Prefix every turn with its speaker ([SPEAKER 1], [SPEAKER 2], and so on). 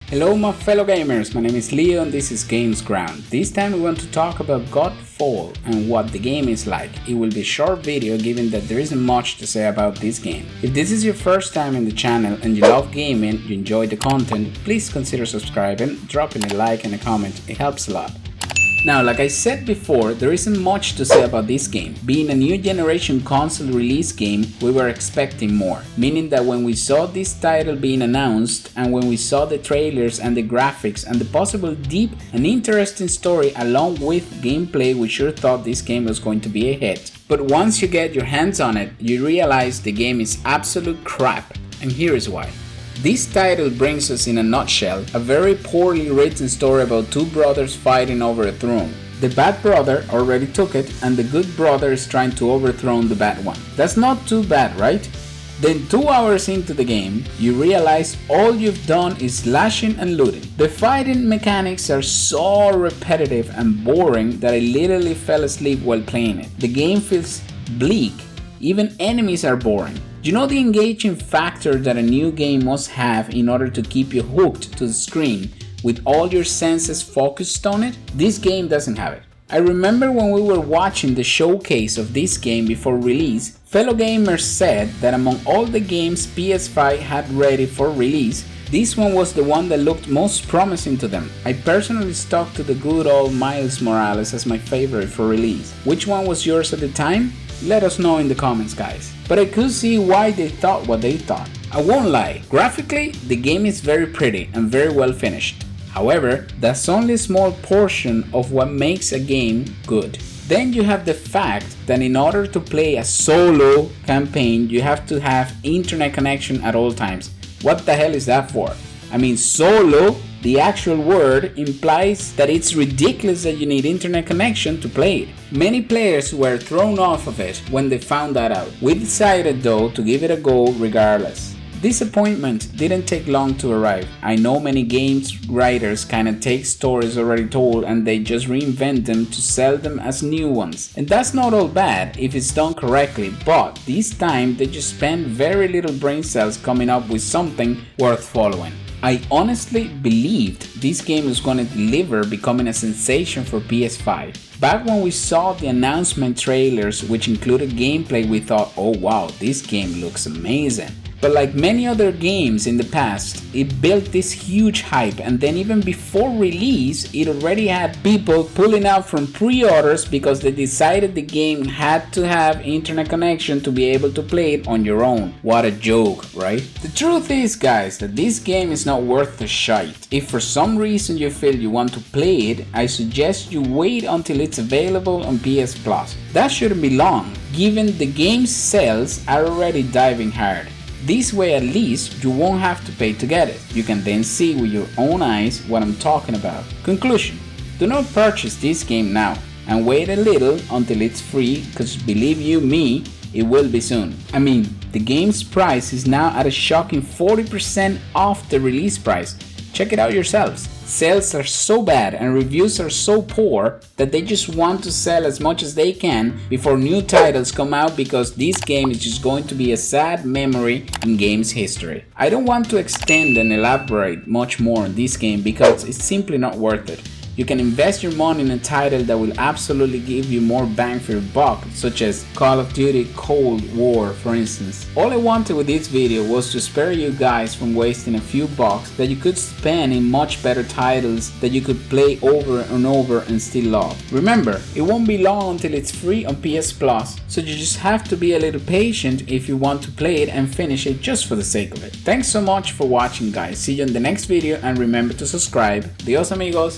[SPEAKER 1] Hello my fellow gamers, my name is Leo and this is Games Ground. This time we want to talk about Godfall and what the game is like. It will be a short video given that there isn't much to say about this game. If this is your first time in the channel and you love gaming, you enjoy the content, please consider subscribing, dropping a like and a comment, it helps a lot. Now, like I said before, there isn't much to say about this game. Being a new generation console release game, we were expecting more. Meaning that when we saw this title being announced and when we saw the trailers and the graphics and the possible deep and interesting story along with gameplay, we sure thought this game was going to be a hit. But once you get your hands on it, you realize the game is absolute crap. And here is why. This title brings us in a nutshell a very poorly written story about two brothers fighting over a throne. The bad brother already took it and the good brother is trying to overthrow the bad one. That's not too bad, right? Then 2 hours into the game, you realize all you've done is slashing and looting. The fighting mechanics are so repetitive and boring that I literally fell asleep while playing it. The game feels bleak, even enemies are boring. Do you know the engaging factor that a new game must have in order to keep you hooked to the screen with all your senses focused on it? This game doesn't have it. I remember when we were watching the showcase of this game before release, fellow gamers said that among all the games PS5 had ready for release, this one was the one that looked most promising to them. I personally stuck to the good old Miles Morales as my favorite for release. Which one was yours at the time? Let us know in the comments, guys. But I could see why they thought what they thought. I won't lie, graphically the game is very pretty and very well finished. However, that's only a small portion of what makes a game good. Then you have the fact that in order to play a solo campaign you have to have internet connection at all times. What the hell is that for? I mean, solo, the actual word, implies that it's ridiculous that you need internet connection to play it. Many players were thrown off of it when they found that out. We decided though to give it a go regardless. Disappointment didn't take long to arrive. I know many games writers kinda take stories already told and they just reinvent them to sell them as new ones. And that's not all bad if it's done correctly, but this time they just spend very little brain cells coming up with something worth following. I honestly believed this game was going to deliver, becoming a sensation for PS5. Back when we saw the announcement trailers which included gameplay, we thought, oh wow, this game looks amazing. But like many other games in the past, it built this huge hype and then even before release, it already had people pulling out from pre-orders because they decided the game had to have internet connection to be able to play it on your own. What a joke, right? The truth is, guys, that this game is not worth the shite. If for some reason you feel you want to play it, I suggest you wait until it's available on PS Plus. That shouldn't be long, given the game's sales are already diving hard. This way at least you won't have to pay to get it. You can then see with your own eyes what I'm talking about. Conclusion: do not purchase this game now and wait a little until it's free, because believe you me, it will be soon. I mean, the game's price is now at a shocking 40% off the release price. Check it out yourselves. Sales are so bad and reviews are so poor that they just want to sell as much as they can before new titles come out, because this game is just going to be a sad memory in games history. I don't want to extend and elaborate much more on this game because it's simply not worth it. You can invest your money in a title that will absolutely give you more bang for your buck, such as Call of Duty Cold War, for instance. All I wanted with this video was to spare you guys from wasting a few bucks that you could spend in much better titles that you could play over and over and still love. Remember, it won't be long until it's free on PS Plus, so you just have to be a little patient if you want to play it and finish it just for the sake of it. Thanks so much for watching, guys. See you in the next video and remember to subscribe. Adios amigos.